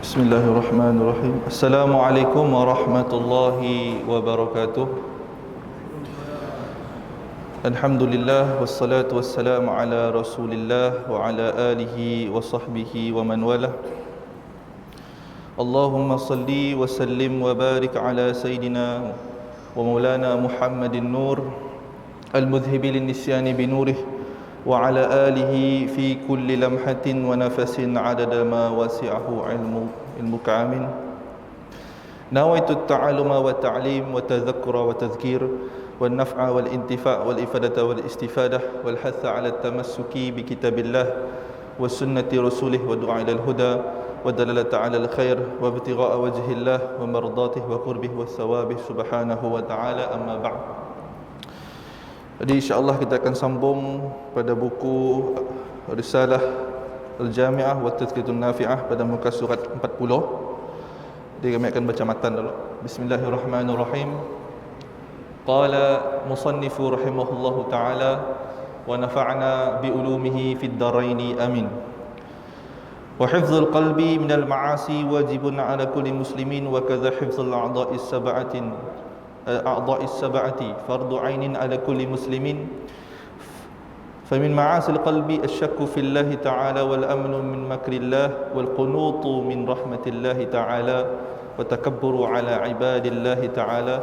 Bismillahirrahmanirrahim. Assalamualaikum warahmatullahi wabarakatuh. Alhamdulillah wassalatu wassalamu ala Rasulillah wa ala alihi wa sahbihi wa man walah. Allahumma salli wa sallim wa barik ala sayyidina wa maulana Muhammadin nur al-mudhhibi lin-nisyani binurih wa ala alihi fi kulli lamhatin wa nafasin adada ma wasi'ahu ilmuka amin. Nawaitu at-ta'aluma wa ta'lim wa tadhakkura wa tadhkir wa naf'a wal intifa' wal ifadata wal istifadah wal hatha 'ala at-tamassuki bi kitabillah wa sunnati rasulih wa du'a ila al-huda wa dalalata 'ala al-khair wa ibtigha'a wajhillah wa mardatih wa qurbih wa thawabih subhanahu wa ta'ala, amma ba'd. Jadi insya-Allah kita akan sambung pada buku Risalah Al-Jami'ah wa Tadhkiratun Nafi'ah pada muka surat 40. Jadi kami akan baca matan dulu. Bismillahirrahmanirrahim. Qala musannifu rahimahullahu ta'ala wa nafa'na bi ulumihi fid dharain amin. Wa hifdzul qalbi minal ma'asi wajibun 'ala kulli muslimin wa kadza hifdzul أعضاء السبعة فرض عين على كل مسلم. فمن معاصي القلب الشك في الله تعالى والأمن من مكر الله والقنوط من رحمة الله تعالى والتكبر على عباد الله تعالى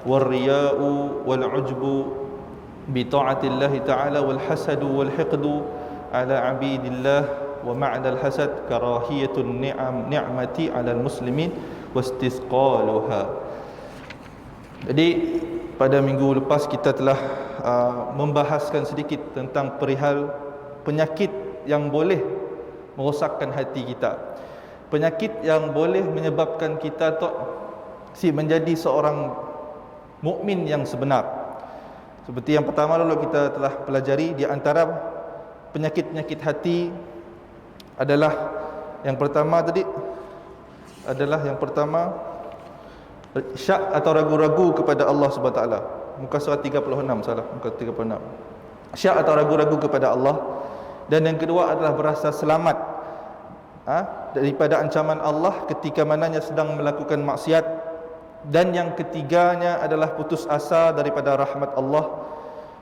والرياء والعجب بطاعة الله تعالى والحسد والحقد على عبيد الله ومعنى الحسد كراهية النعمة على المسلمين واستثقالها. Jadi pada minggu lepas kita telah membahaskan sedikit tentang perihal penyakit yang boleh merosakkan hati kita, penyakit yang boleh menyebabkan kita menjadi seorang mukmin yang sebenar. Seperti yang pertama lalu kita telah pelajari, di antara penyakit-penyakit hati adalah yang pertama syak atau ragu-ragu kepada Allah Subhanahu Wa Taala. Muka surat 36, muka 36. Syak atau ragu-ragu kepada Allah. Dan yang kedua adalah berasa selamat daripada ancaman Allah ketika mananya sedang melakukan maksiat. Dan yang ketiganya adalah putus asa daripada rahmat Allah.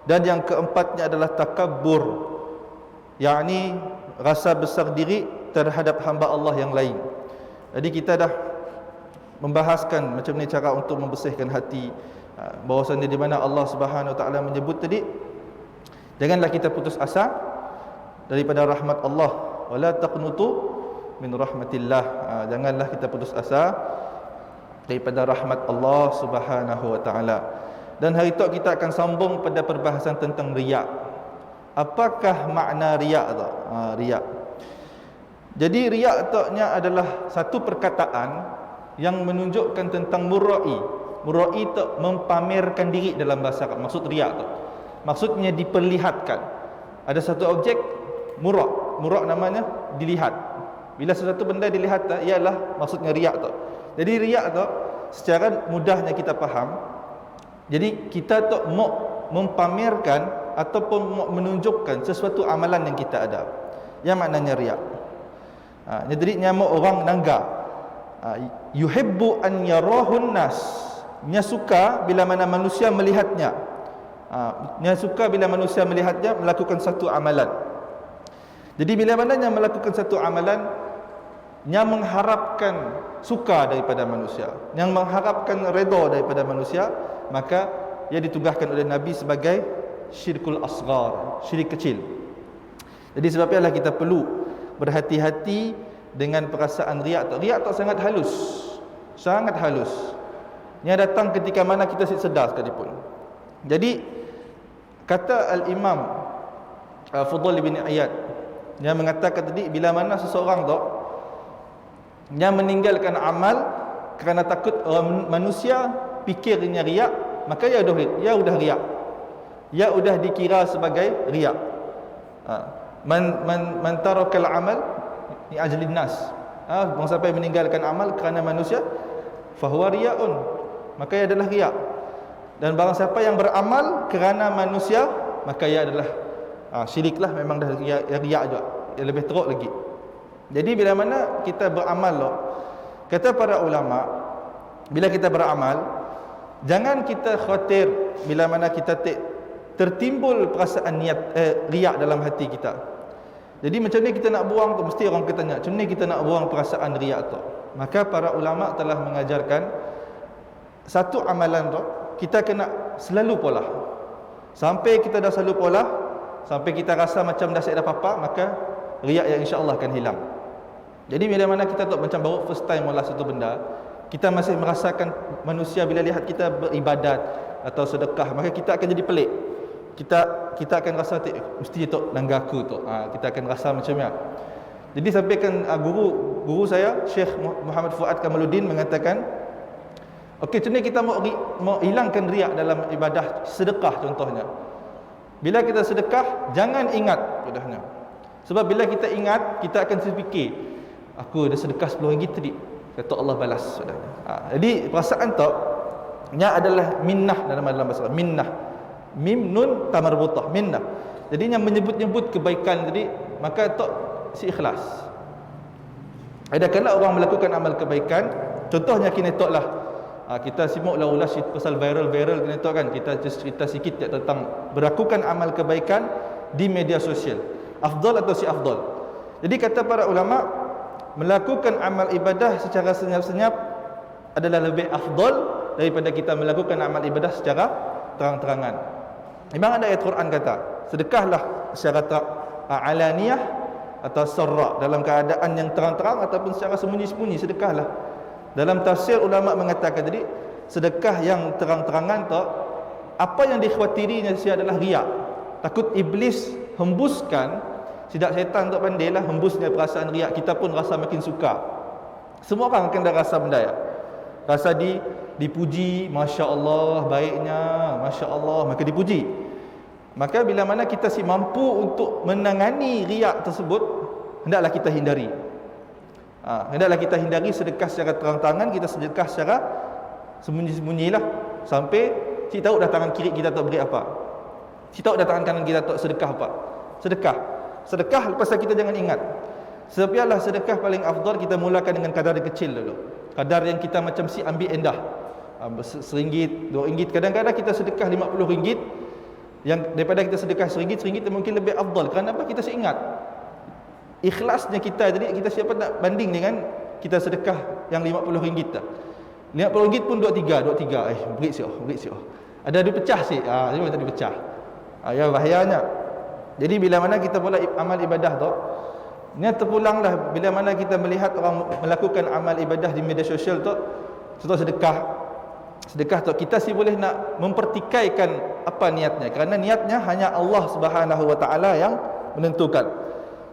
Dan yang keempatnya adalah takabbur, yakni rasa besar diri terhadap hamba Allah yang lain. Jadi kita dah membahaskan macam ni cara untuk membersihkan hati, bahawasanya di mana Allah Subhanahu Wa Taala menyebut tadi, janganlah kita putus asa daripada rahmat Allah, wala taqnutu min rahmatillah. Janganlah kita putus asa daripada rahmat Allah Subhanahu Wa Taala. Dan hari itu kita akan sambung pada perbahasan tentang riya. Apakah makna riya tu? Riya. Jadi riya tu adalah satu perkataan yang menunjukkan tentang murra'i. Murra'i itu mempamerkan diri dalam bahasa Arab. Maksud riya' tu, maksudnya diperlihatkan. Ada satu objek, murra'. Murra' namanya dilihat. Bila sesuatu benda dilihat, ialah maksudnya riya' tu. Jadi riya' tu secara mudahnya kita faham, jadi kita tu mau mempamerkan ataupun mau menunjukkan sesuatu amalan yang kita ada, yang maknanya riya'. Jadi nyamuk orang nangga, yuhibbu an yarahun nas, nya suka bila mana manusia melihatnya. Nya suka bila manusia melihatnya melakukan satu amalan. Jadi bila mana nya melakukan satu amalan, nya mengharapkan suka daripada manusia, yang mengharapkan redha daripada manusia, maka ia ditugaskan oleh Nabi sebagai syirkul asghar, syirik kecil. Jadi sebab itulah kita perlu berhati-hati dengan perasaan riya'. Riya' sangat halus, sangat halus. Ini datang ketika mana kita sedar sekalipun. Jadi kata Al-Imam Fudail bin Iyad, dia mengatakan tadi, bila mana seseorang tu dia meninggalkan amal kerana takut manusia fikirnya riya', maka ia sudah riya'. Ia sudah dikira sebagai riya'. Man tarakal amal ni ajlin nas, bang sampai meninggalkan amal kerana manusia, fahuwa riya'un, maka ia adalah riya'. Dan barang siapa yang beramal kerana manusia, maka ia adalah syiriklah, memang dah riya' juga, ia lebih teruk lagi. Jadi bila mana kita beramal kata para ulama, bila kita beramal, jangan kita khawatir bila mana kita tertimbul perasaan riak dalam hati kita. Jadi macam ni kita nak buang tu, mesti orang kita tanya, macam ni kita nak buang perasaan riak tu. Maka para ulama telah mengajarkan satu amalan tu kita kena selalu pola. Sampai kita dah selalu pola, sampai kita rasa macam dah siap dah apa, maka riak yang insya-Allah akan hilang. Jadi bila mana kita tu macam baru first time mula satu benda, kita masih merasakan manusia bila lihat kita beribadat atau sedekah, maka kita akan jadi pelik. Kita akan rasa mesti tu langgaku tu. Kita akan rasa macam ni. Jadi sampaikan guru saya Syekh Muhammad Fuad Kamaluddin mengatakan, okey, macam ni kita mau hilangkan riak dalam ibadah sedekah contohnya. Bila kita sedekah, jangan ingat mudahnya. Sebab bila kita ingat, kita akan terfikir, aku dah sedekah RM10 tadi, kata Allah balas saudara. Jadi perasaan tu nya adalah minnah dalam bahasa Arab. Minnah, mim nun tamarbutah, minnah. Jadi yang menyebut-nyebut kebaikan tadi, maka tu si ikhlas. Ada kala orang melakukan amal kebaikan, contohnya kini tu lah, kita simaklah ulas pasal viral kini tu kan, kita cerita sikit tentang melakukan amal kebaikan di media sosial. Afdal atau si afdal. Jadi kata para ulama, melakukan amal ibadah secara senyap-senyap adalah lebih afdal daripada kita melakukan amal ibadah secara terang-terangan. Memang ada ayat Quran kata, sedekahlah secara alaniyah atau sarra, dalam keadaan yang terang-terang ataupun secara sembunyi-sembunyi, sedekahlah. Dalam tafsir ulama mengatakan tadi, sedekah yang terang-terangan tu, apa yang dikhawatirinya adalah riak. Takut iblis hembuskan, sidak syaitan tu pandailah hembusnya perasaan riak, kita pun rasa makin suka. Semua orang akan dah rasa benda ya. Rasa dipuji, Masya Allah baiknya, Masya Allah, maka dipuji. Maka bila mana kita mampu untuk menangani riak tersebut, hendaklah kita hindari. Hendaklah kita hindari sedekah secara terang-terangan, kita sedekah secara sembunyi-sembunyilah. Sampai cik tahu dah tangan kiri kita tak beri apa, cik tahu dah tangan kanan kita tak sedekah apa. Sedekah lepas kita jangan ingat. Sebiarlah sedekah paling afdal kita mulakan dengan kadar yang kecil dulu. Kadar yang kita macam si ambil endah, RM1, RM2. Kadang-kadang kita sedekah RM50, yang daripada kita sedekah RM1 mungkin lebih afdal. Kerana apa? Kita ingat ikhlasnya kita. Jadi kita siapa nak banding dengan kita sedekah yang RM50 tak. RM50 pun 23 beri siap. Ada pecah sih. Dia tadi pecah. Ya bahayanya. Jadi bila mana kita pula amal ibadah tu, ni terpulanglah bila mana kita melihat orang melakukan amal ibadah di media sosial tu, contoh sedekah tu, kita boleh nak mempertikaikan apa niatnya, kerana niatnya hanya Allah Subhanahu wa taala yang menentukan.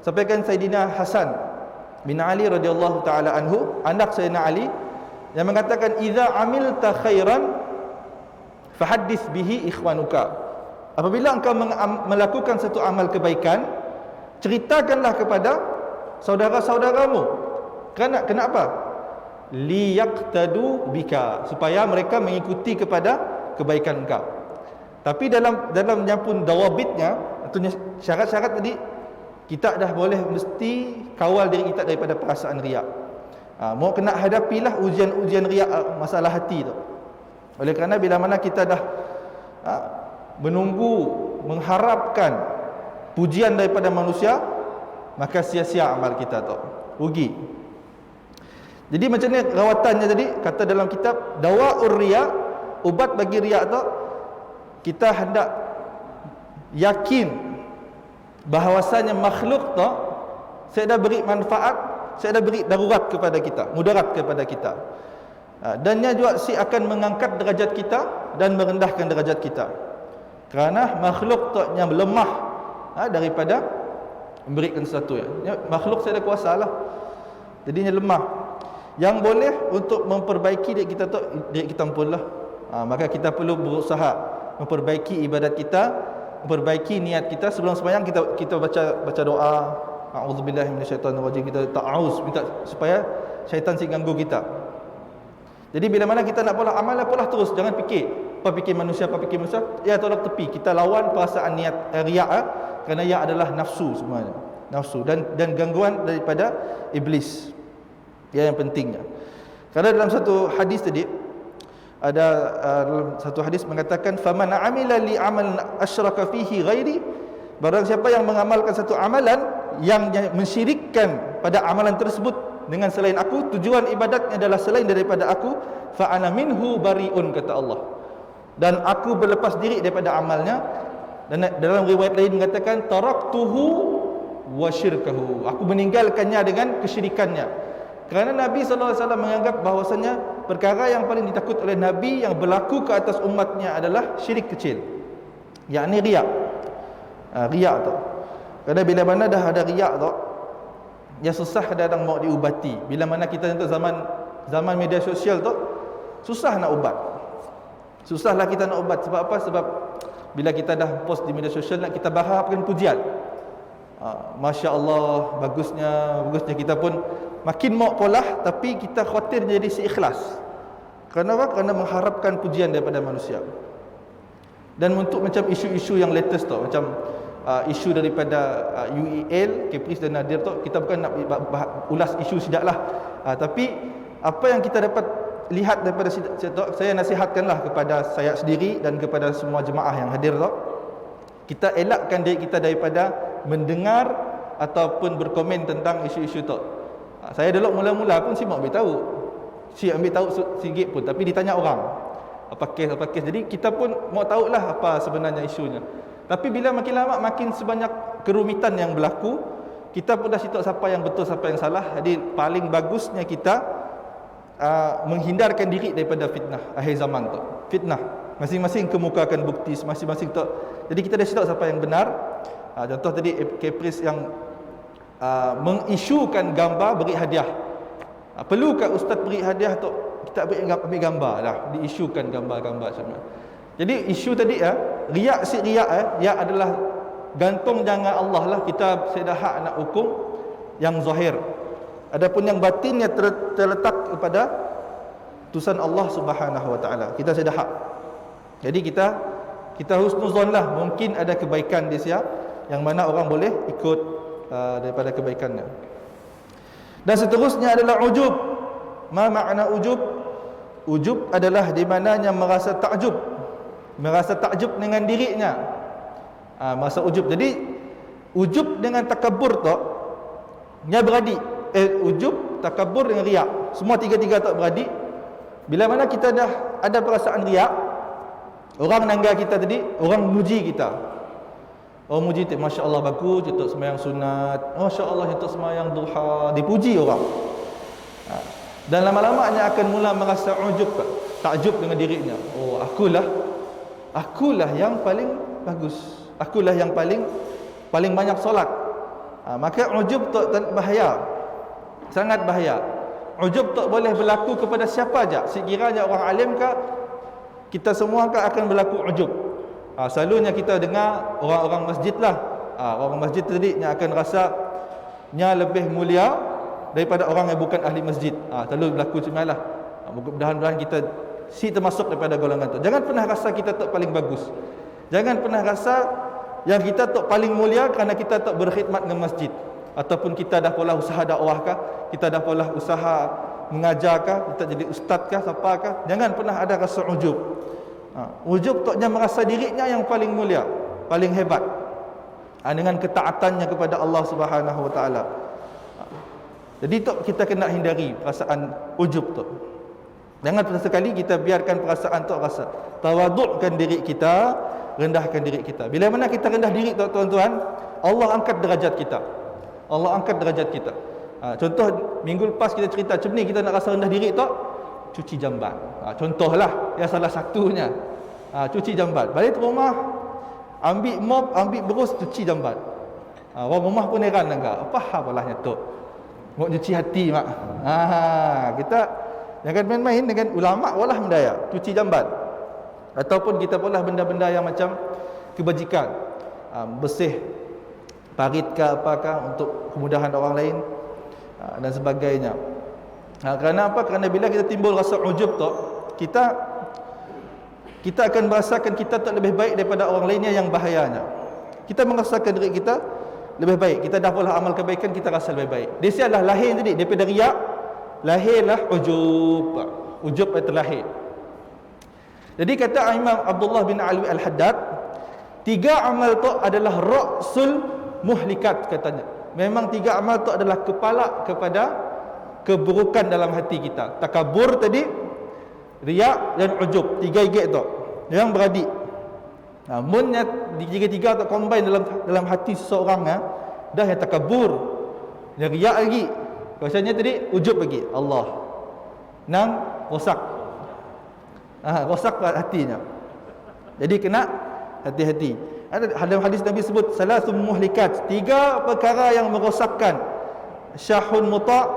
Sampaikan Saidina Hasan bin Ali radhiyallahu taala anhu, anak Sayyidina Ali, yang mengatakan, idza amilta khairan fahaddits bihi ikhwanuka. Apabila engkau melakukan satu amal kebaikan, ceritakanlah kepada saudara-saudaramu. Kenapa? Liyaqtadu bika, supaya mereka mengikuti kepada kebaikan engkau. Tapi dalam pun dawabitnya, atau syarat-syarat tadi, kita dah boleh mesti kawal diri kita daripada perasaan riak. Mau kena hadapilah ujian-ujian riak, masalah hati tu. Oleh kerana bila mana kita dah menunggu, mengharapkan pujian daripada manusia, maka sia-sia amal kita tu, rugi. Jadi macam ni rawatannya tadi, kata dalam kitab Dawa'ur Riya, ubat bagi riak tu, kita hendak yakin bahawasanya makhluk tu saya dah beri manfaat, saya dah beri darurat kepada kita, mudarat kepada kita. Dan ia juga akan mengangkat derajat kita dan merendahkan derajat kita. Kerana makhluk tu yang lemah daripada memberikan sesuatu ya. Makhluk saya ada kuasa lah, jadinya lemah. Yang boleh untuk memperbaiki diri kita tu, diri kita pun lah. Maka kita perlu berusaha memperbaiki ibadat kita, memperbaiki niat kita. Sebelum sembahyang kita baca doa, a'udzubillahi minasyaitonirrajim, kita ta'awuz, minta supaya syaitan si ganggu kita. Jadi bila mana kita nak pola amal, pola terus, jangan fikir apa fikir manusia, ya tolak tepi. Kita lawan perasaan niat riak, kerana ia adalah nafsu semuanya. nafsu dan gangguan daripada iblis. Yang pentingnya. Kerana dalam satu hadis tadi ada dalam satu hadis mengatakan faman amila li amal asyraka fihi ghairi, barang siapa yang mengamalkan satu amalan yang mensyirikkan pada amalan tersebut dengan selain aku, tujuan ibadatnya adalah selain daripada aku, fa ana minhu bariun, kata Allah, dan aku berlepas diri daripada amalnya. Dan dalam riwayat lain mengatakan taraktuhu wa syirkahu, aku meninggalkannya dengan kesyirikannya. Kerana Nabi SAW menganggap bahawasanya perkara yang paling ditakut oleh Nabi yang berlaku ke atas umatnya adalah syirik kecil, yakni riak. Riak tu, kerana bila mana dah ada riak tu, dia susah kadang-kadang mau diubati. Bila mana kita untuk zaman media sosial tu, susah nak ubat. Susahlah kita nak ubat. Sebab apa? Sebab bila kita dah post di media sosial, nak kita berharapkan pujian. Masya Allah, bagusnya kita pun makin mau polah, tapi kita khawatir jadi si ikhlas. Kerana apa? Kerana mengharapkan pujian daripada manusia. Dan untuk macam isu-isu yang latest tu, macam isu daripada UEL, Caprice dan Nadir tu, kita bukan nak ulas isu sidaklah, tapi apa yang kita dapat lihat daripada sidak tu, saya nasihatkanlah kepada saya sendiri dan kepada semua jemaah yang hadir tu, kita elakkan diri kita daripada mendengar ataupun berkomen tentang isu-isu tu. Saya dulu mula-mula pun si mau ambil tahu sikit pun, tapi ditanya orang apa kes. Jadi kita pun mau tahulah apa sebenarnya isunya. Tapi bila makin lama makin sebanyak kerumitan yang berlaku, kita pun dah sitok siapa yang betul, siapa yang salah. Jadi paling bagusnya kita menghindarkan diri daripada fitnah akhir zaman tu. Fitnah masing-masing kemukakan bukti masing-masing tu. Jadi kita dah sitok siapa yang benar. Contoh tadi Caprice yang mengisukan gambar beri hadiah. Perlukah ustaz beri hadiah tu? Kita ambil gambar dah, diisukan gambar-gambar semua. Jadi isu tadi riak riak adalah gantung jangan Allah lah. Kita saya dah hak nak hukum yang zahir. Adapun yang batinnya terletak kepada utusan Allah Subhanahu Wa Taala. Kita saya dah hak. Jadi kita husnuzon lah, mungkin ada kebaikan di siap yang mana orang boleh ikut daripada kebaikannya. Dan seterusnya adalah ujub. Ma makna ujub? Ujub adalah di mananya merasa takjub dengan dirinya. Merasa ujub. Jadi ujub dengan takabur tu nya beradik. Ujub, takabur dengan riak, semua tiga-tiga tak beradik. Bila mana kita dah ada perasaan riak, orang nangga kita tadi, orang muji kita. Orang muji tu, Masya Allah bagus, contoh sembahyang sunat, Masya Allah contoh sembahyang duha, dipuji orang. Dan lama-lamanya akan mula merasa ujub, takjub dengan dirinya. Oh, akulah yang paling bagus, akulah yang paling banyak solat. Maka ujub tu bahaya, sangat bahaya. Ujub tu boleh berlaku kepada siapa aja. Sekiranya orang alim ke, kita semua akan berlaku ujub. Selalunya kita dengar orang-orang masjid lah, orang masjid tadi yang akan rasa nya lebih mulia daripada orang yang bukan ahli masjid. Selalu berlaku macam lah. Mudah-mudahan kita termasuk daripada golongan tu. Jangan pernah rasa kita tak paling bagus. Jangan pernah rasa yang kita tak paling mulia kerana kita tak berkhidmat dengan masjid, ataupun kita dah pola usaha dakwah kah, kita dah pola usaha mengajar kah, kita jadi ustaz kah, siapa kah. Jangan pernah ada rasa ujub. Ujub taknya merasa dirinya yang paling mulia, paling hebat, dengan ketaatannya kepada Allah Subhanahu Wa Taala. Jadi tu kita kena hindari perasaan ujub tu. Jangan pernah sekali kita biarkan perasaan tu rasa. Tawadukkan diri kita, rendahkan diri kita. Bila mana kita rendah diri tuan-tuan, Allah angkat derajat kita. Allah angkat derajat kita. Contoh minggu lepas kita cerita macam ni, kita nak rasa rendah diri tu, cuci jamban. Contohlah, yang salah satunya. Cuci jamban. Balik ke rumah, ambil mop, ambil berus, cuci jamban. Orang rumah pun heran enggak. Apa halahnya tu? Mau cuci hati mak. Kita jangan main-main dengan ulama walah mendaya, cuci jamban. Ataupun kita pula benda-benda yang macam kebajikan, bersih parit ke apakah untuk kemudahan orang lain, dan sebagainya. Kerana apa? Kerana bila kita timbul rasa ujub tu, kita akan merasakan kita tak lebih baik daripada orang lainnya. Yang bahayanya, kita merasakan diri kita lebih baik. Kita dah pula amal kebaikan, kita rasa lebih baik. Dia sialah lahir tadi daripada riak, lahirlah ujub. Ujub itu lahir. Jadi kata Imam Abdullah bin Alwi Al-Haddad, 3 amal tu adalah ra'sul muhlikat katanya. Memang 3 amal tu adalah kepala kepada keburukan dalam hati kita. Takabur tadi, riak dan ujub. 3 gig tu yang beradik. Namunnya tiga-tiga tu combine dalam hati seseorang, dah yang takabur, yang riak lagi, rasanya tadi ujub lagi. Allah nang rosak. Rosak hatinya. Jadi kena hati-hati. Ada hadis Nabi sebut salasun muhlikat, 3 perkara yang merosakkan. Syahun muta'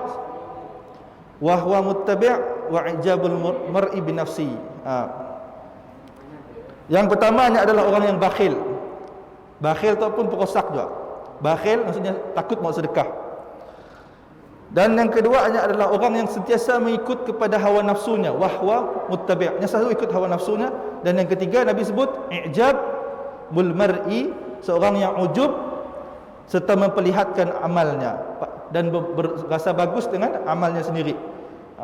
wa huwa muttabi' wa ijabul mar'i bi nafsi. Yang pertamanya adalah orang yang bakhil. Bakhil tu pun perosak juga. Bakhil maksudnya takut mau sedekah. Dan yang keduanya adalah orang yang sentiasa mengikut kepada hawa nafsunya, wahwa muttabi', yang selalu ikut hawa nafsunya. Dan yang ketiga Nabi sebut i'jab bul mar'i, seorang yang ujub serta memperlihatkan amalnya dan berasa bagus dengan amalnya sendiri.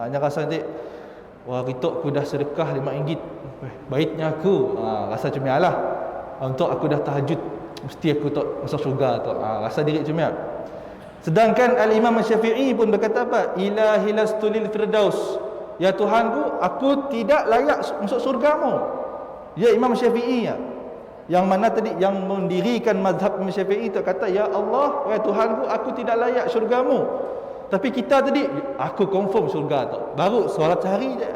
Yang rasa nanti, wah ritok aku dah sedekah RM5, baiknya aku rasa cemialah. Untuk aku dah tahajud, mesti aku tak masuk syurga tu. Rasa diri cemia. Sedangkan Al-Imam Syafi'i pun berkata apa? Ilahi lastulil firdaus, ya Tuhanku, aku tidak layak masuk surgamu. Ya Imam Syafi'i ya, yang mana tadi yang mendirikan mazhab Imam Syafi'i itu kata, ya Allah, ya Tuhanku, aku tidak layak syurgamu. Tapi kita tadi, aku confirm syurga tu. Baru solat sehari je.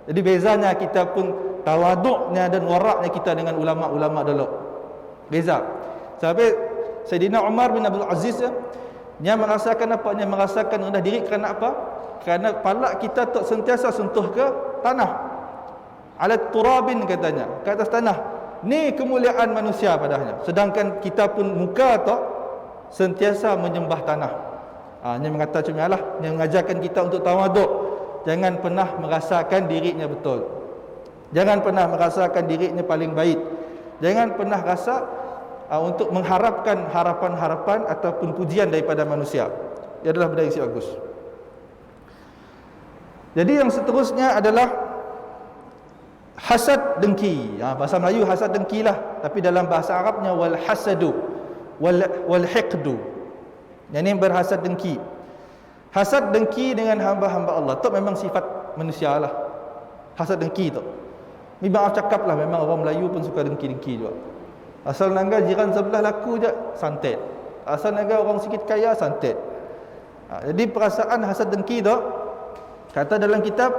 Jadi bezanya kita pun tawaduknya dan waraknya kita dengan ulama-ulama dulu. Beza. Sampai Sayyidina Umar bin Abdul Aziz, dia merasakan apa? Dia merasakan rendah diri kerana apa? Kerana palak kita tak sentiasa sentuh ke tanah. Alat turabin katanya, ke atas tanah. Ni kemuliaan manusia padanya. Sedangkan kita pun muka tak sentiasa menyembah tanah. Dia mengata cumalah, dia mengajarkan kita untuk tawaduk. Jangan pernah merasakan dirinya betul. Jangan pernah merasakan dirinya paling baik. Jangan pernah rasa untuk mengharapkan harapan-harapan ataupun pujian daripada manusia. Ia adalah benda yang bagus. Jadi yang seterusnya adalah hasad dengki. Bahasa Melayu hasad dengki lah, tapi dalam bahasa Arabnya wal hasadu wal hiqdu. Yang ini berhasad dengki. Hasad dengki dengan hamba-hamba Allah tu memang sifat manusia lah. Hasad dengki tu. Memang cakap lah, memang orang Melayu pun suka dengki-dengki juga. Asal nangga jiran sebelah laku je, santet. Asal nangga orang sikit kaya, santet. Jadi perasaan hasad dengki tu, kata dalam kitab,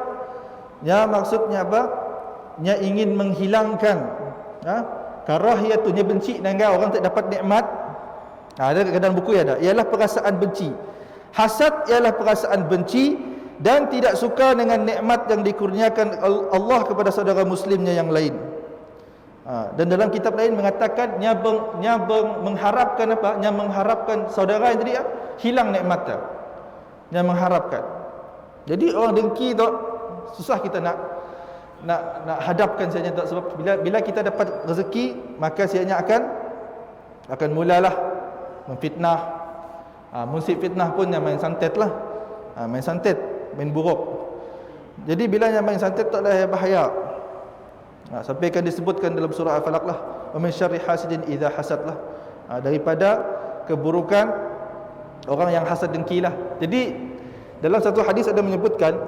ya maksudnya apa? Nya ingin menghilangkan karahiyatunya, benci nangga orang tak dapat nikmat. Ada dalam buku ada. Ialah perasaan benci. Hasad ialah perasaan benci dan tidak suka dengan nikmat yang dikurniakan Allah kepada saudara muslimnya yang lain. Dan dalam kitab lain mengatakan nya mengharapkan apa? Nya mengharapkan saudara yang tadi hilang nikmatnya. Nya mengharapkan. Jadi orang dengki tu susah kita nak hadapkan saja tak, sebab bila kita dapat rezeki maka sianya akan mulalah memfitnah. Munsif fitnah pun yang main santet lah. Main santet, main buruk. Jadi bila yang main santet tak ada bahaya. Sampai kan disebutkan dalam surah Al-Falaq lah, wa min syarri hasidin idza hasad lah. Daripada keburukan orang yang hasad dengki lah. Jadi dalam satu hadis ada menyebutkan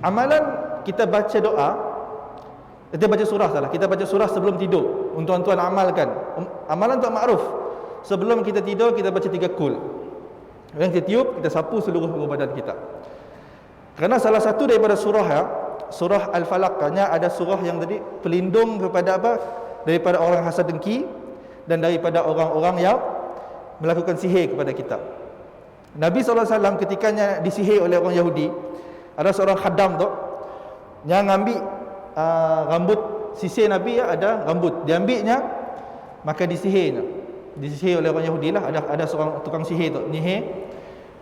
amalan kita baca doa, kita baca surah kita baca surah sebelum tidur. Untuk tuan-tuan amalkan. Amalan tak makruf. Sebelum kita tidur kita baca 3 kul. Yang kita tiup, kita sapu seluruh badan kita. Kerana salah satu daripada surah Al-Falaq, ada surah yang tadi pelindung kepada apa? Daripada orang hasad dengki dan daripada orang-orang yang melakukan sihir kepada kita. Nabi SAW ketikanya disihir oleh orang Yahudi, ada seorang khadam tu yang ambil rambut sisir Nabi, ada rambut diambilnya, maka disihir oleh orang Yahudi lah. Ada seorang tukang sihir tu nyihir,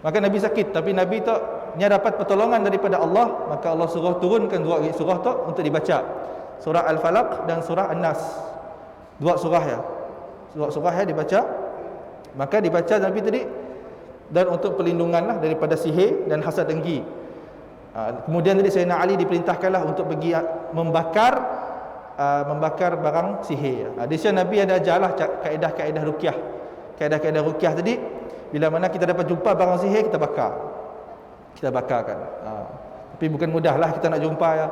maka Nabi sakit, tapi Nabi tu nya dapat pertolongan daripada Allah, maka Allah suruh turunkan 2 surah tu untuk dibaca, surah Al-Falaq dan surah An-Nas. 2 surah ya dibaca Maka dibaca Nabi tadi, dan untuk perlindungan lah daripada sihir dan hasad dengki. Kemudian tadi Sayyidina Ali diperintahkanlah untuk pergi membakar barang sihir. Di sini Nabi ada ajarlah kaedah-kaedah ruqyah. Kaedah-kaedah ruqyah tadi, bila mana kita dapat jumpa barang sihir, kita bakar. Kita bakarkan. Tapi bukan mudahlah kita nak jumpa ya.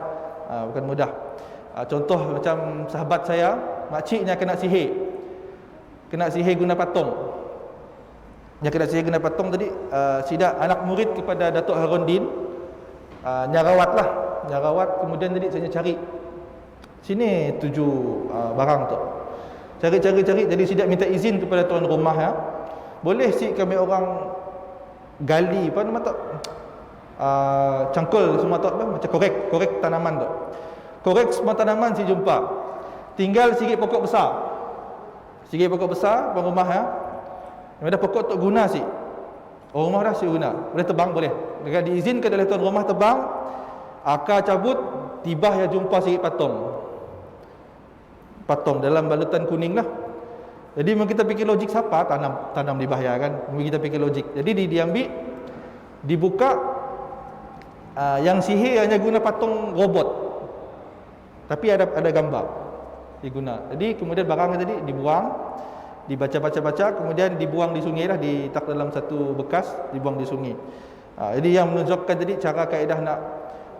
Bukan mudah. Contoh macam sahabat saya, makciknya kena sihir. Kena sihir guna patung. Yang kena sihir guna patung tadi, sidak anak murid kepada Datuk Harundin, nyarawat, kemudian tadi saya cari sini 7 barang tu. Cari, jadi sidak minta izin kepada tuan rumah ya. Boleh si kami orang gali apa nama tu? Cangkul semua tu macam korek tanaman tu. Korek semua tanaman si jumpa. Tinggal sikit pokok besar. Tuan rumah ya. Yang ada pokok tu guna si. Orang rumah dah si guna. Boleh tebang boleh. Jika diizinkan oleh tuan rumah tebang, akar cabut, tibah ya jumpa sikit patung dalam balutan kuning lah. Jadi memang kita fikir logik, siapa tanam di bahaya kan. Memang kita fikir logik. Jadi diambil, dibuka, yang sihir hanya guna patung robot, tapi ada gambar diguna. Jadi kemudian barangnya tadi dibuang, dibaca, kemudian dibuang di sungai lah, ditak dalam satu bekas, dibuang di sungai. Jadi yang menunjukkan tadi cara kaedah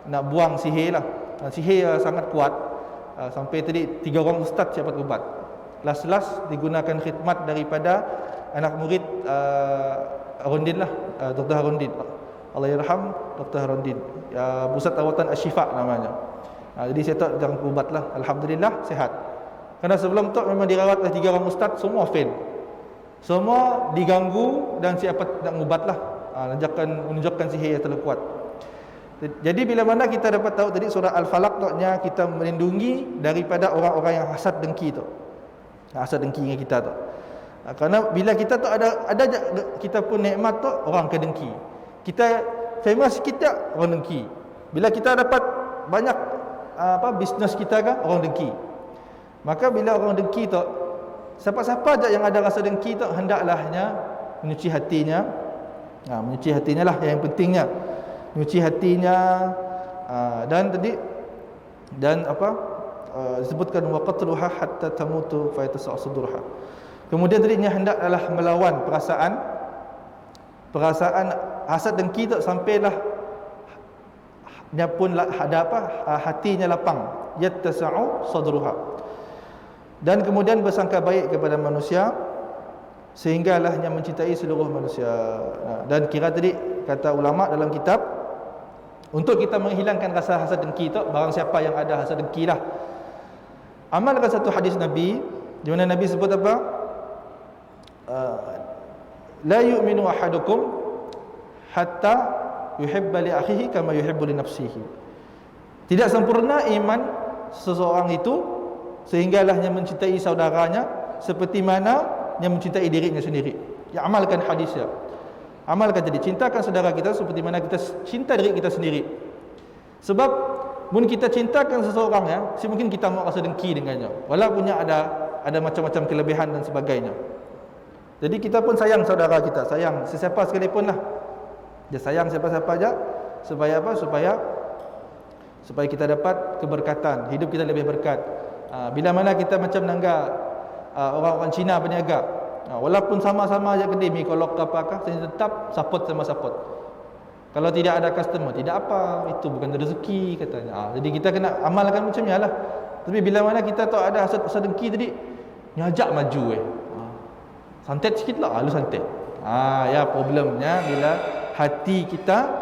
nak buang sihir lah. Sihir sangat kuat. Sampai tadi 3 orang ustaz siap ubat. Las digunakan khidmat daripada anak murid Harundin lah, Dr. Harundin. Allah yarham Dr. Harundin. Pusat Rawatan Asy-Syifa namanya. Jadi saya tak jangan ubat lah. Alhamdulillah sihat. Karena sebelum tu memang dirawat oleh 3 orang ustaz, semua fail. Semua diganggu dan siapa nak ubat lah. Menunjukkan sihir yang terlalu kuat. Jadi bila mana kita dapat tahu tadi surah Al-Falaq maknanya kita melindungi daripada orang-orang yang hasad dengki tu. Hasad dengki dengan kita tu. Kerana bila kita tu ada kita pun nikmat tu, orang akan dengki. Kita famous kita, orang dengki. Bila kita dapat banyak bisnes kita kan, orang dengki. Maka bila orang dengki tu, siapa-siapa aja yang ada rasa dengki tu, hendaklahnya menyuci hatinya. Menyuci hatinya lah yang pentingnya. Menyuci hatinya, dan disebutkan waqatluha hatta tamutu fa yatasa'sudurha. Kemudian tadi hendak adalah melawan perasaan hasad dengki tu sampailah nya pun ada hatinya lapang, yatasa'u sadruha. Dan kemudian bersangka baik kepada manusia sehinggalah yang mencintai seluruh manusia. Dan kira tadi kata ulama dalam kitab, untuk kita menghilangkan rasa hasad dengki tu, barang siapa yang ada hasad dengki lah, amalkan satu hadis Nabi di mana Nabi sebut apa? La yu'minu ahadukum hatta yuhibba li akhihi kama yuhibbu li nafsihi. Tidak sempurna iman seseorang itu sehinggalah yang mencintai saudaranya seperti mana yang mencintai dirinya sendiri. Ya, amalkan hadisnya. Amalkan jadi, cintakan saudara kita seperti mana kita cinta diri kita sendiri. Sebab mun kita cintakan seseorang ya, mungkin kita mau rasa dengki dengannya, walaupun ada macam-macam kelebihan dan sebagainya. Jadi kita pun sayang saudara kita, sayang sesiapa sekalipun lah. Dia sayang siapa-siapa aja supaya apa? Supaya kita dapat keberkatan, hidup kita lebih berkat. Bila mana kita macam nangga orang-orang Cina berniaga, walaupun sama-sama aja kedai mi kolok ke apakah, saya tetap support sama support. Kalau tidak ada customer, tidak apa, itu bukan rezeki katanya. Jadi kita kena amalkan macamnya lah. Tapi bila mana kita tahu ada hasad dengki tadi, nyajak maju santet sikit lah, lu santet. Ya problemnya bila hati kita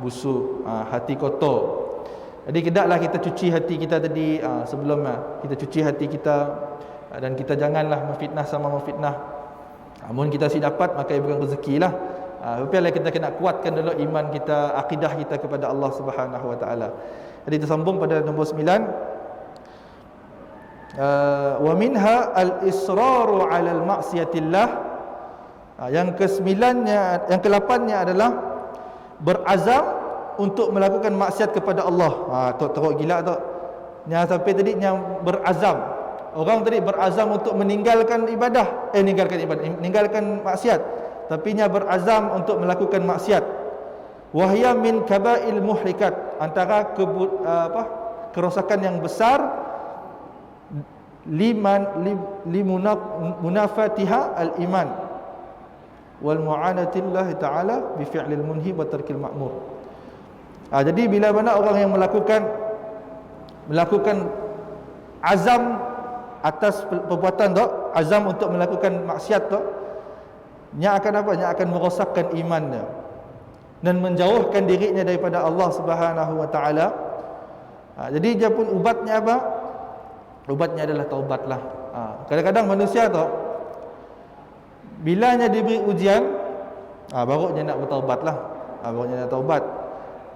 busuk, hati kotor. Jadi kedaklah kita cuci hati kita tadi sebelumnya. Kita cuci hati kita, dan kita janganlah memfitnah sama memfitnah. Namun kita si dapat, maka ia bukan rezeki lah. Tapi kita kena kuatkan dulu iman kita, akidah kita kepada Allah Subhanahu Wa Taala. Jadi tersambung pada nombor 9. Wa minha al-israru 'ala al-ma'siyatillah. Yang ke-9-nya, yang ke-8-nya adalah berazam untuk melakukan maksiat kepada Allah. Teruk gila tu. Yang sampai tadi yang berazam Orang tadi berazam untuk meninggalkan ibadah, meninggalkan maksiat, tapi nya berazam untuk melakukan maksiat. Wahya min kaba'il muhrikat, antara kerosakan yang besar, limunafatiha al-iman wal mu'anatillah ta'ala bi fi'lil munhi wa tarkil ma'mur. Jadi bila mana orang yang melakukan azam atas perbuatan tu, azam untuk melakukan maksiat tu, nya akan apa? Nya akan merosakkan imannya dan menjauhkan dirinya daripada Allah Subhanahu wa taala. Jadi dia pun ubatnya apa? Ubatnya adalah taubatlah. Kadang-kadang manusia tu bilanya diberi ujian, baru dia nak bertaubatlah. Baru dia nak taubat.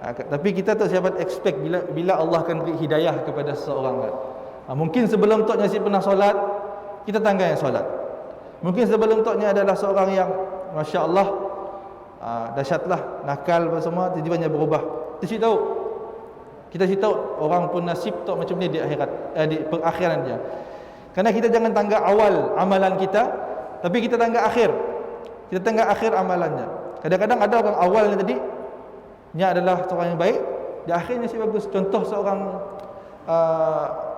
Tapi kita tak siapa expect bila Allah akan beri hidayah kepada seseorang kan. Mungkin sebelum tu dia pernah solat, kita tanggal yang solat. Mungkin sebelum tu dia adalah seorang yang masya-Allah dahsyatlah, nakal apa semua, tiba-tiba dia berubah. Kita tahu orang pun nasib tu macam ni di akhirat, di perakhiran dia. Kerana kita jangan tangga awal amalan kita, tapi kita tangga akhir. Kita tangga akhir amalannya. Kadang-kadang ada orang awalnya tadi nya adalah seorang yang baik, di akhirnya si bagus. Contoh seorang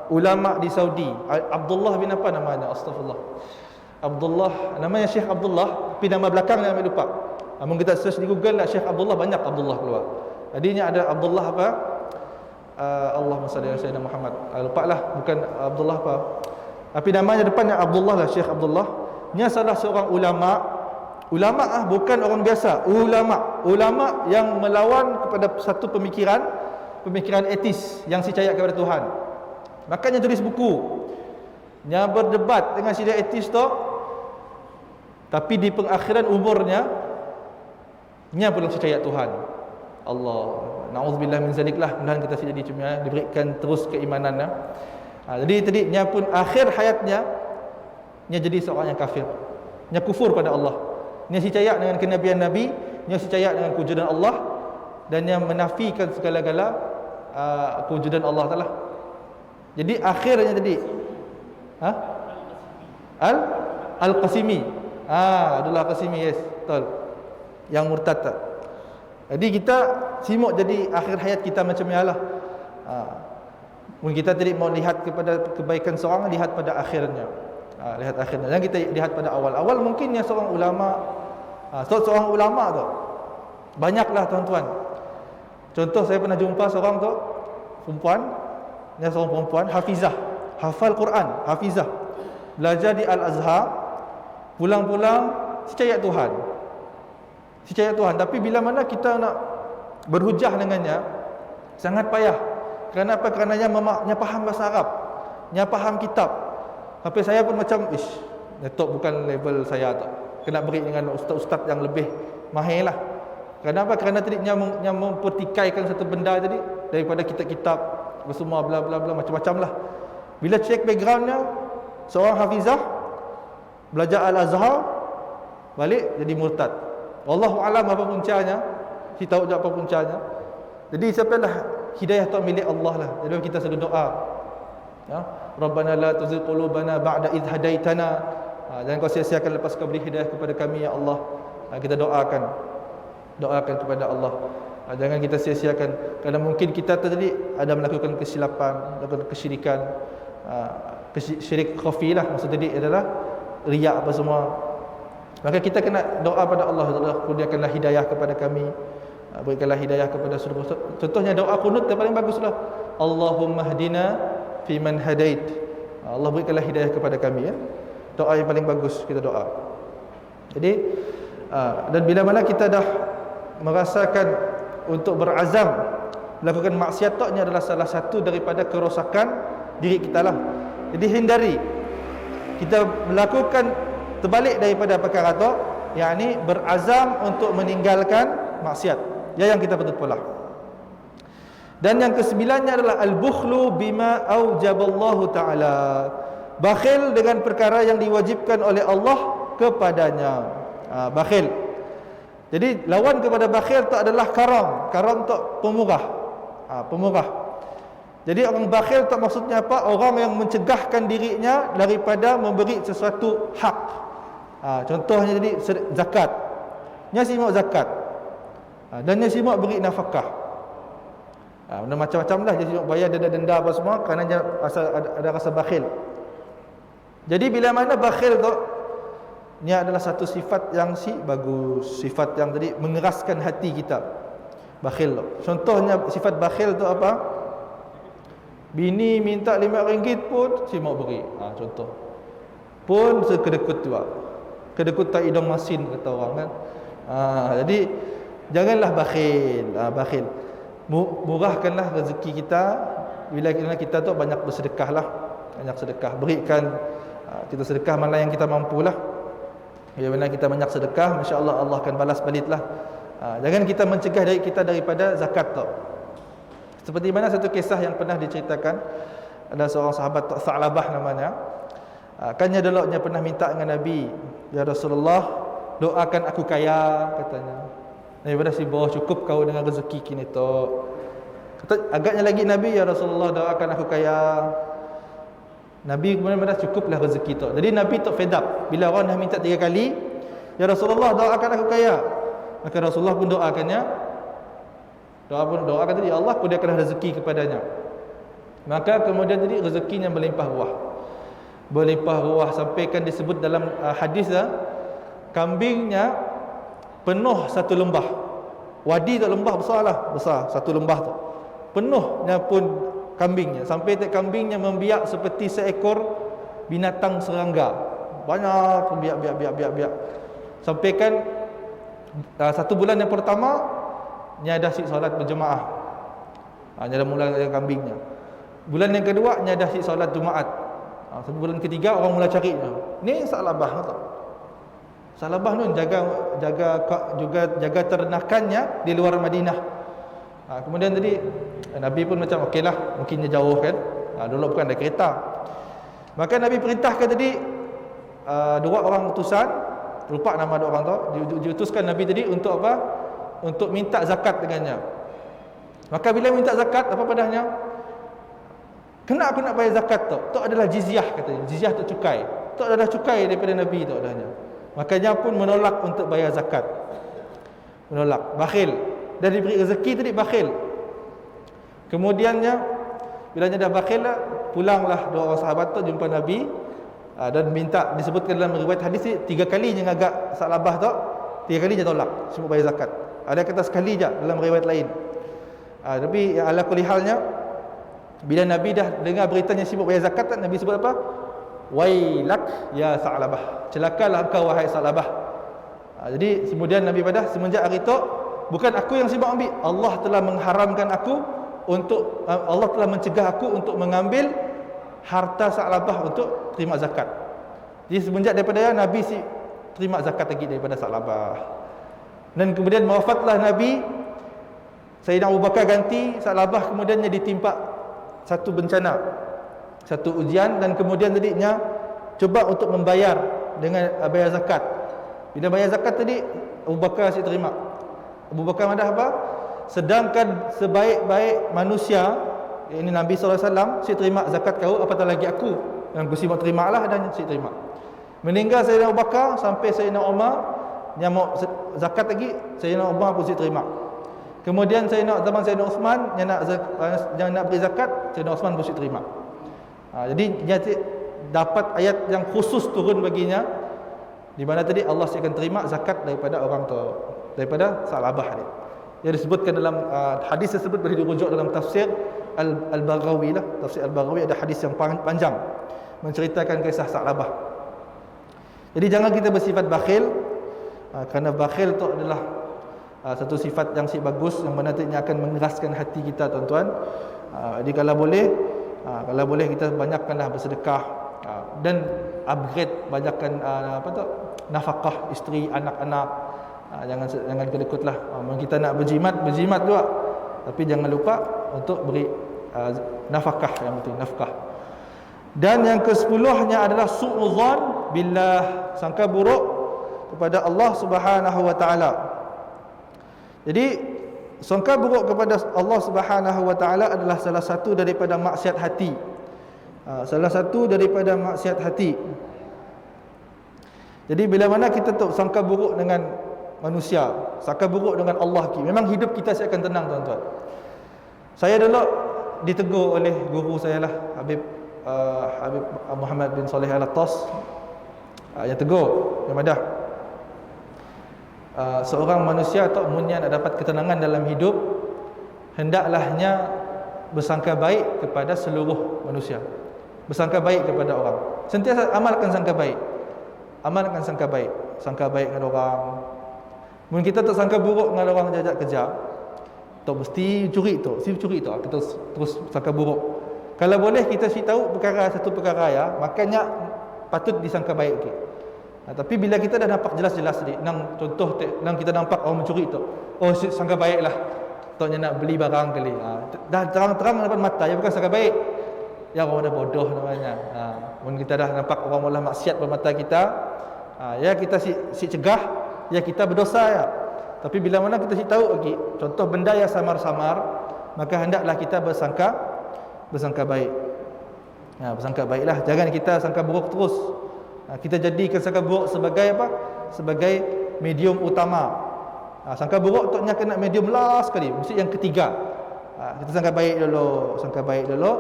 ulama di Saudi, Abdullah bin apa namanya? Astagfirullah. Abdullah, namanya Syekh Abdullah, tapi nama belakangnya saya lupa. Mungkin kita search di Google lah Syekh Abdullah, banyak Abdullah keluar. Tadinya ada Abdullah apa? Allahumma salli ala sayyidina Muhammad. Lupa lah, bukan Abdullah apa. Tapi namanya depannya Abdullah lah, Syekh Abdullah. Dia salah seorang ulama. Ulama bukan orang biasa, ulama yang melawan kepada satu pemikiran etis yang percaya kepada Tuhan. Makanya tulis buku. Dia berdebat dengan si etis tu, tapi di pengakhiran umurnya nya belum percaya Tuhan. Allah, na'udzubillah min zalik lah. Mudah-mudahan kita jadi cuma diberikan terus keimanannya. Jadi tadi nya pun akhir hayatnya nya jadi seorang yang kafir. Nya kufur pada Allah. Nya percaya dengan kenabian Nabi, nya percaya dengan kewujudan Allah, dan nya menafikan segala-gala kewujudan Allah Taala. Jadi akhirnya tadi Al-Qasimi. Abdullah Qasimi, yes, betul. Yang murtad tak. Jadi kita simak jadi akhir hayat kita macam ni lah. Mungkin kita tadi mau lihat kepada kebaikan seorang, lihat pada akhirnya. Lihat akhirnya. Jangan kita lihat pada awal-awal. Mungkin yang seorang ulama, seorang ulama tu banyaklah tuan-tuan. Contoh saya pernah jumpa seorang tu perempuan, dia seorang perempuan hafizah, hafal Quran, hafizah. Belajar di Al-Azhar, pulang-pulang percaya Tuhan. Percaya Tuhan, tapi bila mana kita nak berhujah dengannya sangat payah. Kerana apa? Kerana dia faham bahasa Arab, dia faham kitab. Tapi saya pun macam Datuk bukan level saya tak. Kena beri dengan ustaz-ustaz yang lebih mahir lah. Kenapa? Kerana tadi yang mempertikaikan satu benda tadi daripada kitab-kitab semua bla bla bla macam-macam lah. Bila check backgroundnya, seorang hafizah belajar Al-Azhar, balik jadi murtad. Wallahu alam apa puncanya, kita tahu apa puncanya. Jadi siapalah hidayah tu milik Allah lah. Jadi kita selalu doa, ya, Rabbana la tuzigh qulubana ba'da idh hadaitana. Jangan kau sia-siakan lepas kau beri hidayah kepada kami ya Allah. Kita doakan kepada Allah. Jangan kita sia-siakan. Kerana mungkin kita tadi ada melakukan kesilapan, melakukan kesyirikan, syirik khafi lah. Maksud tadi adalah riak apa semua. Maka kita kena doa pada Allah, Allah kurniakanlah hidayah kepada kami, berikanlah hidayah kepada seluruh. Contohnya doa kunut yang paling baguslah, Allahumma hdina fi man hadait. Allah berikanlah hidayah kepada kami, ya. Doa yang paling bagus kita doa. Jadi dan bila mana kita dah merasakan untuk berazam melakukan maksiat tu, ini adalah salah satu daripada kerosakan diri kita lah. Jadi hindari kita melakukan terbalik daripada perkara tu, yakni berazam untuk meninggalkan maksiat. Ya, yang kita patut pula. Dan yang kesembilannya adalah al-bukhlu bima aujaballahu ta'ala. Bakhil dengan perkara yang diwajibkan oleh Allah kepadanya. Bakhil. Jadi lawan kepada bakhil tu adalah karam. Karam tu pemurah. Pemurah. Jadi orang bakhil tak maksudnya apa? Orang yang mencegahkan dirinya daripada memberi sesuatu hak. Contohnya jadi zakat. Nya simak zakat. Dan nya simak beri nafkah. Benda macam-macam lah, dia simak bayar denda-denda apa semua kerana dia ada rasa bakhil. Jadi bila mana bakhil tu, ni adalah satu sifat yang bagus, sifat yang tadi mengeraskan hati kita. Bakhil tu. Contohnya sifat bakhil tu apa? Bini minta RM5 pun simak beri. Contoh. Pun sekedekut tu. Kedekut tak hidung masin kata orang kan. Jadi janganlah bakhil. Bakhil. Murahkanlah rezeki kita. Bila kita tu banyak bersedekah lah. Banyak sedekah. Berikan kita sedekah mana yang kita mampulah. Bila mana kita banyak sedekah, masya-Allah Allah akan balas baliklah. Jangan kita mencegah diri kita daripada zakat tu. Seperti mana satu kisah yang pernah diceritakan, ada seorang sahabat Tha'labah namanya. Kannya dulu dia pernah minta dengan Nabi, "Ya Rasulullah, doakan aku kaya," katanya. Daripada si bawah cukup kau dengan rezeki kini tu. Kata agaknya lagi Nabi, "Ya Rasulullah, doakan aku kaya." Nabi benar-benar cukuplah rezeki tu. Jadi Nabi tak fed up. Bila orang dah minta 3 kali, "Ya Rasulullah, doakan aku kaya." Maka Rasulullah pun doakannya. Doakan tadi, "Ya Allah, kurniakanlah rezeki kepadanya." Maka kemudian tadi rezekinya berlimpah ruah. Berlimpah ruah sampaikan disebut dalam hadis kambingnya penuh satu lembah. Wadi tu lembah besar satu lembah tu. Penuhnya pun kambingnya, sampai kambingnya membiak seperti seekor binatang serangga. Banyak biak. Sampaikan 1 bulan yang pertama nya dah solat berjemaah. Nya dah mula kambingnya. Bulan yang kedua nya dah solat Jumaat. Bulan ketiga orang mula cari. Ni Tha'labah tu. Tha'labah tu jaga ternakannya di luar Madinah. Kemudian tadi Nabi pun macam okeylah, mungkin dia jauh kan. Dulu bukan ada kereta. Maka Nabi perintahkan tadi 2 orang utusan, lupa nama 2 orang tu, diutuskan Nabi tadi untuk apa? Untuk minta zakat dengannya. Maka bila minta zakat, apa padanya? Kena aku nak bayar zakat tu. Tu adalah jizyah katanya. Jizyah tu cukai. Tu adalah cukai daripada Nabi tu adanya. Makanya pun menolak untuk bayar zakat. Menolak, bakhil. Dan diberi rezeki tadi bakhil. Kemudiannya bila dah bakhil lah, pulanglah 2 orang sahabat tu jumpa Nabi dan minta, disebutkan dalam riwayat hadis ni 3 kali yang agak Tha'labah tu, 3 kali dia tolak semua bayar zakat. Ada kata sekali je dalam riwayat lain. Tapi ala kulli halnya, bila Nabi dah dengar beritanya sibuk bayar zakat, Nabi sebut apa? Wailak ya Tha'labah. Celakalah engkau wahai Tha'labah. Jadi kemudian Nabi pada semenjak hari itu, bukan aku yang sibuk ambil, Allah telah mengharamkan aku untuk, Allah telah mencegah aku untuk mengambil harta Tha'labah untuk terima zakat. Jadi semenjak daripada Nabi terima zakat lagi daripada Tha'labah. Dan kemudian wafatlah Nabi, Sayyidina Abu Bakar ganti Tha'labah, kemudiannya ditimpa satu bencana, satu ujian, dan kemudian tadinya cuba untuk membayar dengan bayar zakat. Bila bayar zakat tadi, Abu Bakar terima. Abu Bakar ada apa? Sedangkan sebaik-baik manusia, ini Nabi SAW, saya terima zakat kau, apatah lagi aku yang aku simak terima lah, dan saya terima. Meninggal Sayyidina Abu Bakar sampai Sayyidina Umar yang mau zakat lagi, Sayyidina Umar pun saya terima. Kemudian zaman Sayyidina Uthman yang nak beri zakat, Sayyidina Uthman pun saya terima. Jadi dia dapat ayat yang khusus turun baginya, di mana tadi Allah akan terima zakat daripada orang tu, daripada Tha'labah ni. Yang disebutkan dalam hadis tersebut boleh dirujuk dalam tafsir Al-Baghawi lah. Tafsir Al-Baghawi ada hadis yang panjang menceritakan kisah Tha'labah. Jadi jangan kita bersifat bakhil, kerana bakhil itu adalah satu sifat yang bagus, yang nantinya akan mengeraskan hati kita, tuan-tuan. Jadi kalau boleh kita banyakkanlah bersedekah, dan upgrade, banyakkan nafkah isteri, anak-anak. Jangan kedekutlah. Kita nak berjimat juga, tapi jangan lupa untuk beri nafkah, yang penting nafkah. Dan yang ke-10-nya adalah su'udzan billah, sangka buruk kepada Allah Subhanahu wa taala. Jadi sangka buruk kepada Allah Subhanahu wa taala adalah salah satu daripada maksiat hati. Salah satu daripada maksiat hati. Jadi bila mana kita tu sangka buruk dengan manusia, sangka buruk dengan Allah, memang hidup kita akan tenang, tuan-tuan. Saya dulu ditegur oleh guru saya lah, Habib Muhammad bin Saleh Al-Attas, yang tegur, yang madah. Seorang manusia atau munnya nak dapat ketenangan dalam hidup, hendaklahnya bersangka baik kepada seluruh manusia, bersangka baik kepada orang. Sentiasa amalkan sangka baik. Amalkan sangka baik. Sangka baik dengan orang. Mungkin kita tak sangka buruk dengan orang jajak kerja, tak mesti curi tu, kita terus sangka buruk. Kalau boleh kita si tahu satu perkara ya, makanya patut disangka baik. Okay. Tapi bila kita dah nampak jelas-jelas ni, nang contoh nang kita nampak orang mencuri tu, oh sangka baiklah. Taknya nak beli barang kali. Dah terang-terang depan mata, ya bukan sangka baik. Ya orang dah bodoh namanya. Mungkin kita dah nampak orang mula maksiat depan mata kita, ya kita si cegah, ya kita berdosa ya. Tapi bila mana kita si tahu lagi, contoh benda yang samar-samar, maka hendaklah kita bersangka baik. Bersangka baiklah, jangan kita sangka buruk terus. Kita jadikan sangka buruk sebagai apa? Sebagai medium utama. Sangka buruk tu kena medium last sekali, mesti yang ketiga. Kita sangka baik dulu,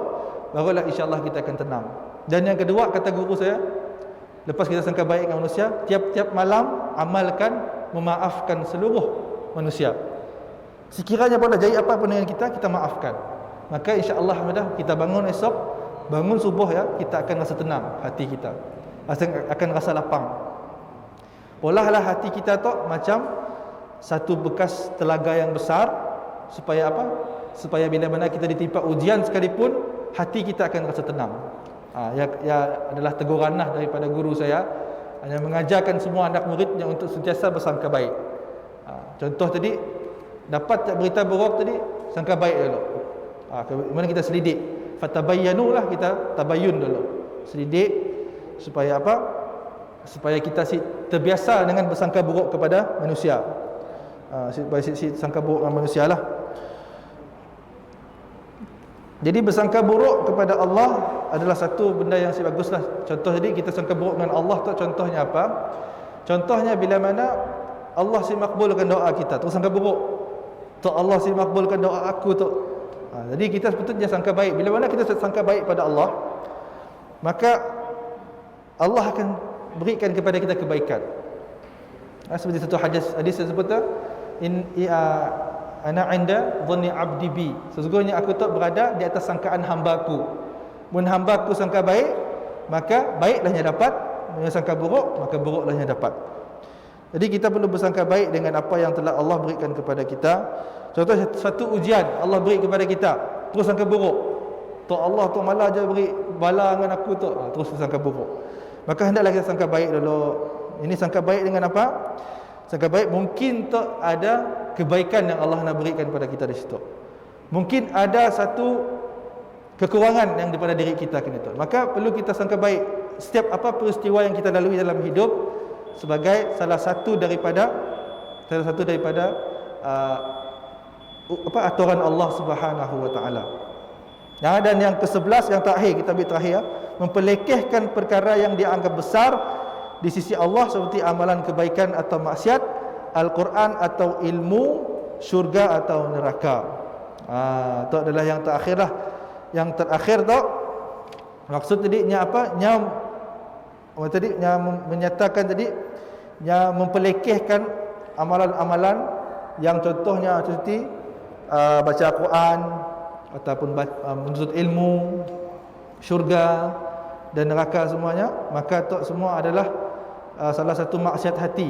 barulah insya-Allah kita akan tenang. Dan yang kedua, kata guru saya, lepas kita sangka baik dengan manusia, tiap-tiap malam amalkan memaafkan seluruh manusia. Sekiranya pada jadi apa pun dengan kita maafkan. Maka insya-Allah kita bangun esok, bangun subuh ya, kita akan rasa tenang hati kita. Akan rasa lapang. Olahlah hati kita tu macam satu bekas telaga yang besar, supaya apa? Supaya bila mana kita ditimpa ujian sekalipun, hati kita akan rasa tenang. Ya adalah teguranlah daripada guru saya, hanya mengajarkan semua anak muridnya untuk sentiasa bersangka baik. Contoh tadi, dapat berita buruk tadi, sangka baik dulu. Kemudian kita selidik, fatabayyanu lah, kita tabayyun dulu, selidik supaya apa? Supaya kita terbiasa dengan bersangka buruk kepada manusia. Supaya sangka buruk dengan manusia lah. Jadi bersangka buruk kepada Allah adalah satu benda yang baguslah. Contoh tadi kita sangka buruk dengan Allah tu, contohnya apa? Contohnya bila mana Allah makbulkan doa kita, terus sangka buruk. Tu Allah makbulkan doa aku tu. Jadi kita sepatutnya sangka baik. Bila mana kita sangka baik pada Allah, maka Allah akan berikan kepada kita kebaikan. Seperti satu hadis sebutnya, ana inda dhanni abdi bi, sesungguhnya aku tak berada di atas sangkaan hamba-Ku. Mun hamba-Ku sangka baik, maka baiklahnya dapat. Mun sangka buruk, maka buruklahnya dapat. Jadi kita perlu bersangka baik dengan apa yang telah Allah berikan kepada kita. Contoh satu ujian Allah beri kepada kita, terus sangka buruk. Tu Allah tu malah je beri bala dengan aku tu, terus sangka buruk. Maka hendaklah kita sangka baik dulu. Ini sangka baik dengan apa? Sangka baik mungkin tak ada kebaikan yang Allah nak berikan kepada kita di situ. Mungkin ada satu kekurangan yang daripada diri kita kena tu. Maka perlu kita sangka baik setiap apa peristiwa yang kita lalui dalam hidup sebagai salah satu daripada aturan Allah Subhanahu wa taala. Dan yang ke-11 yang terakhir, kita ambil terakhir ya, mempelekehkan perkara yang dianggap besar di sisi Allah seperti amalan kebaikan atau maksiat, Al-Quran atau ilmu, syurga atau neraka. Itu adalah yang terakhir lah. Yang terakhir tu maksud tadinya apa? Menyatakan tadi yang mempelekehkan amalan-amalan yang contohnya seperti baca Al-Quran ataupun menuntut ilmu, syurga dan neraka semuanya, maka itu semua adalah salah satu maksiat hati.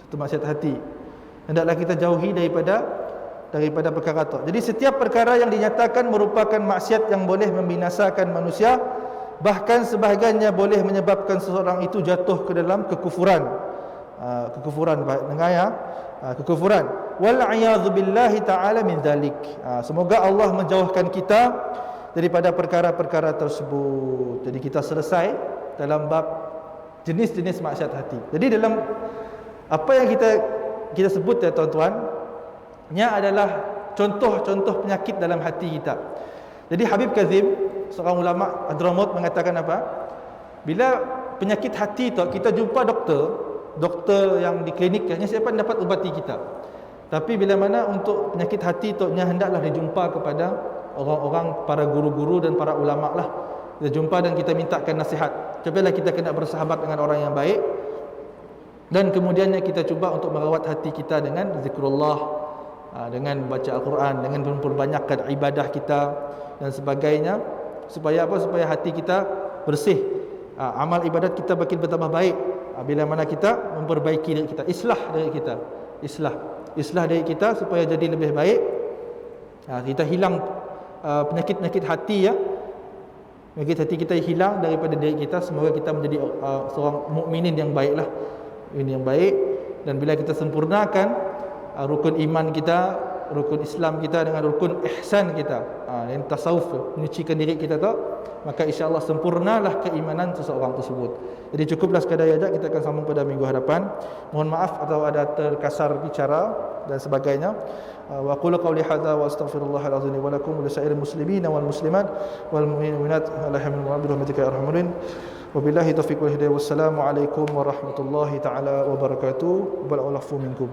Satu maksiat hati. Hendaklah kita jauhi daripada perkara itu. Jadi setiap perkara yang dinyatakan merupakan maksiat yang boleh membinasakan manusia, bahkan sebahagiannya boleh menyebabkan seseorang itu jatuh ke dalam kekufuran. Dengar ya, kekufuran. Wal a'yadzu billahi ta'ala min dzalik. Semoga Allah menjauhkan kita daripada perkara-perkara tersebut. Jadi kita selesai dalam bab jenis-jenis maksiat hati. Jadi dalam apa yang kita sebut ya tuan-tuan, adalah contoh-contoh penyakit dalam hati kita. Jadi Habib Kazim, seorang ulama Hadramaut, mengatakan apa? Bila penyakit hati tu kita jumpa doktor yang di klinik, hanya siapa yang dapat ubati kita. Tapi bila mana untuk penyakit hati tu hendaklah dijumpa kepada orang-orang, para guru-guru dan para ulama lah. Kita jumpa dan kita mintakan nasihat. Cobalah kita kena bersahabat dengan orang yang baik, dan kemudiannya kita cuba untuk merawat hati kita dengan zikrullah, dengan baca Al-Quran, dengan memperbanyakkan ibadah kita dan sebagainya, supaya apa? Supaya hati kita bersih, amal ibadat kita makin bertambah baik. Bila mana kita memperbaiki diri kita, islah diri kita supaya jadi lebih baik. Kita hilang penyakit-penyakit hati, ya. Penyakit hati kita hilang daripada diri kita. Semoga kita menjadi seorang mukminin yang baiklah, ini yang baik. Dan bila kita sempurnakan rukun iman kita, rukun Islam kita dengan rukun ihsan kita, yang tasawuf, menyucikan diri kita tu, maka insya-Allah sempurnalah keimanan seseorang tersebut. Jadi cukuplah sekadar ajak, kita akan sambung pada minggu hadapan. Mohon maaf atau ada terkasar bicara dan sebagainya. Wa aqulu qawli hadza wa astaghfirullahal azim wa lakum wa lisairil muslimin wal muslimat wal mu'minat alhamdulillahi bi rahmatika ya arhamar rahimin. Wabillahi taufiq wal hidayah. Wassalamu alaikum warahmatullahi taala wabarakatuh. Wal afu minkum.